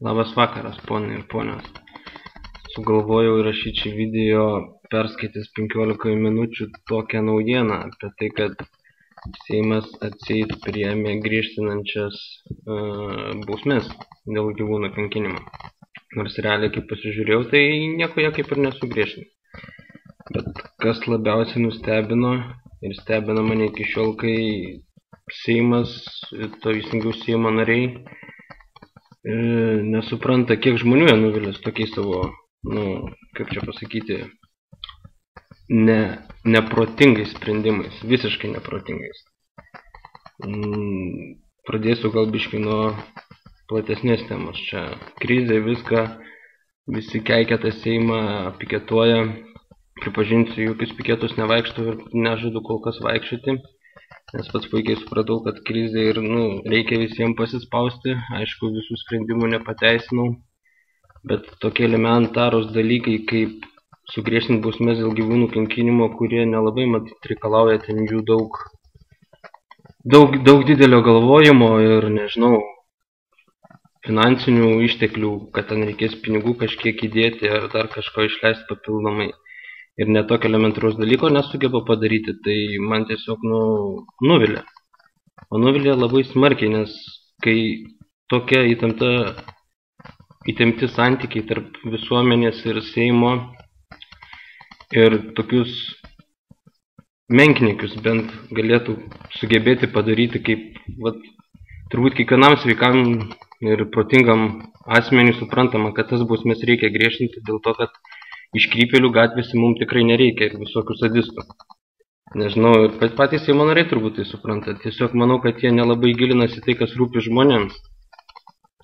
Labas vakaras, ponai ir ponios. Sugalvojau įrašyti šį video perskaitęs 15 minučių tokią naujieną apie tai, kad Seimas atseit priėmė griežtinančias bausmes dėl gyvūnų kankinimo. Nors realiai, kaip pasižiūrėjau, tai nieko jie kaip ir nesugriežtino. Bet kas labiausiai nustebino ir stebina mane iki šiol, kai Seimas, teisingiau Seimo nariai, nesupranta, kiek žmonių jie nuvilės tokiais savo, kaip čia pasakyti, neprotingais sprendimais, visiškai neprotingais. Pradėsiu gal biškai nuo platesnės temos. Čia krizė, viską, visi keikia tą Seimą, piketuoja. Pripažinsiu, jokius piketus nevaikštau ir nežadu kol kas vaikščioti, nes pats puikiai supratau, kad krizė ir reikia visiems pasispausti. Aišku, visų sprendimų nepateisinau, bet tokie elementarūs dalykai kaip sugriežtinti bausmes dėl gyvūnų kankinimo, kurie nelabai matyt reikalauja ten jų daug didelio galvojimo ir, nežinau, finansinių išteklių, kad ten reikės pinigų kažkiek įdėti ar dar kažko išleisti papildomai. Ir netokio elementaraus dalyko nesugeba padaryti, tai man tiesiog nuvilia. O nuvilia labai smarkiai, nes kai tokia įtempti santykiai tarp visuomenės ir Seimo ir tokius menkniekius bent galėtų sugebėti padaryti, kaip turbūt kiekvienam sveikam ir protingam asmeniui suprantama, kad tas bausmes reikia griežtinti dėl to, kad iškrypėlių gatvėse mums tikrai nereikia ir visokių sadistų. Nežinau, patys Seimo nariai turbūt tai supranta. Tiesiog manau, kad jie nelabai gilinasi tai, kas rūpi žmonėms.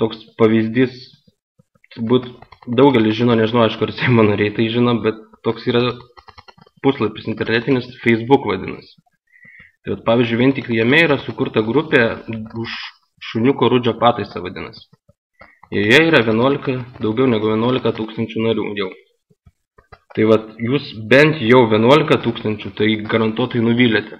Toks pavyzdys, turbūt daugelis žino, nežinau, aišku, ar Seimo nariai tai žino, bet toks yra puslapis internetinis, Facebook vadinasi. Tai pavyzdžiui, vien tik jame yra sukurta grupė už šuniuko Rudžio pataisą vadinasi. Joje yra daugiau negu 11 tūkstančių narių jau. Tai jūs bent jau 11 tūkstančių, tai garantuotai nuvylėte.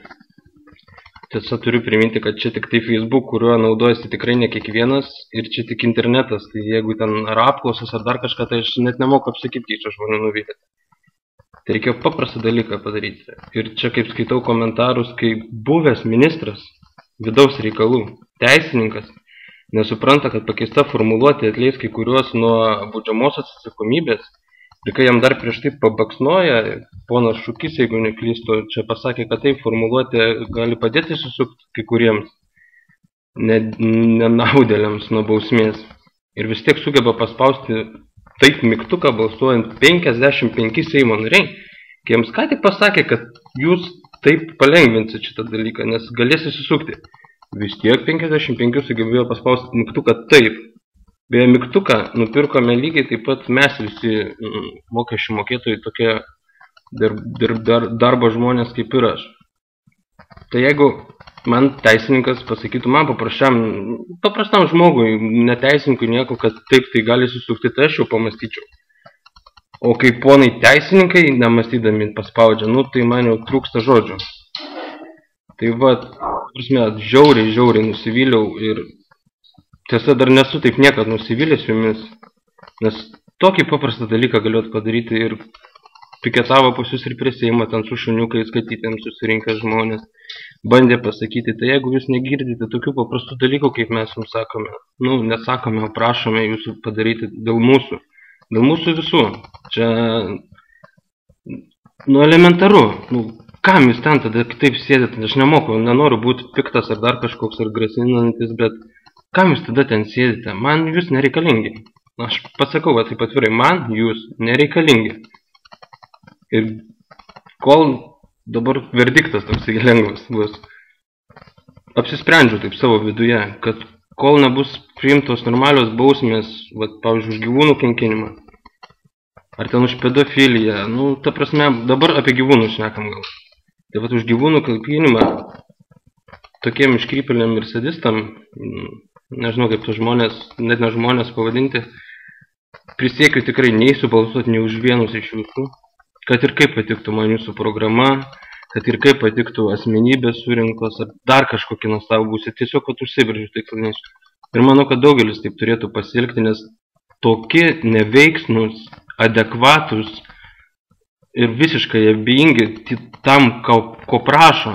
Tiesa, turiu priminti, kad čia tik tai Facebook, kuriuo naudojasi tikrai ne kiekvienas ir čia tik internetas. Tai jeigu ten ar apklausas ar dar kažką, tai aš net nemoku apsakyti, kiek čia žmonių nuvylėte. Tai reikėjo paprastą dalyką padaryti. Ir čia kaip skaitau komentarus, kaip buvęs ministras vidaus reikalų, teisininkas, nesupranta, kad pakeista formuluotė atleis kai kuriuos nuo baudžiamosios atsakomybės. Ir kai jam dar prieš tai pabaksnoja, ponas Šukys, jeigu neklystu, čia pasakė, kad taip formuluotė gali padėti susukti kai kuriems nenaudėliams nuo bausmės. Ir vis tiek sugeba paspausti taip mygtuką balsuojant 55 Seimo nariai, kai jiems ką tik pasakė, kad jūs taip palengvinsit šitą dalyką, nes galės įsisukti. Vis tiek 55 sugebėjo paspausti mygtuką taip. Beje, mygtuką nupirkome lygiai taip pat mes visi mokesčių mokėtojai, tokie darbo žmonės kaip ir aš. Tai jeigu man teisininkas pasakytų, man paprastam žmogui, neteisininkui nieko, kad taip tai gali susukti, tai aš jau pamastyčiau. O kai ponai teisininkai nemastydami paspaudžia, tai man jau trūksta žodžių. Tai žiauriai nusivyliau ir tiesa, dar nesu taip niekad nusivylęs jumis, nes tokį paprastą dalyką galėjot padaryti ir piketavo pusius ir prie Seimo, ten su šuniukais skatytėms susirinkę žmonės, bandė pasakyti, tai jeigu jūs negirdite tokių paprastų dalykų, kaip mes jums sakome, nesakome, o prašome jūsų padaryti dėl mūsų visų, čia, elementaru, kam jūs ten tada kitaip sėdėte, aš nemoku, nenoriu būti piktas ar dar kažkoks ar grasinantis, bet kam jūs tada ten sėdite? Man jūs nereikalingi. Aš pasakau, taip atvirai, man jūs nereikalingi. Ir kol dabar verdiktas toks lengvas bus, apsisprendžiu taip savo viduje, kad kol nebus priimtos normalios bausmės, pavyzdžiui, už gyvūnų kankinimą, ar ten už pedofiliją, ta prasme, dabar apie gyvūnus šnekam gal. Tai už gyvūnų kankinimą tokiem iškrypėliam ir sadistam, nežinau kaip to žmonės, net ne žmonės pavadinti, prisiekiu tikrai neįsiu balsuoti nei už vienus iš jūsų, kad ir kaip patiktų man jūsų programa, kad ir kaip patiktų asmenybės surinktos, ar dar kažkokį nuostabų būsit, tiesiog užsibrėžiu tikslinius. Ir manau, kad daugelis taip turėtų pasielgti, nes tokie neveiksnus, adekvatus ir visiškai abejingi tam, ko prašo.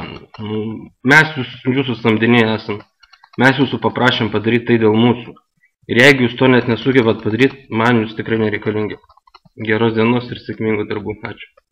Mes jūsų samdiniai esam. Mes jūsų paprašėm padaryti tai dėl mūsų. Ir jeigu jūs to net nesugebat padaryti, man jūs tikrai nereikalingi. Geros dienos ir sėkmingų darbų. Ačiū.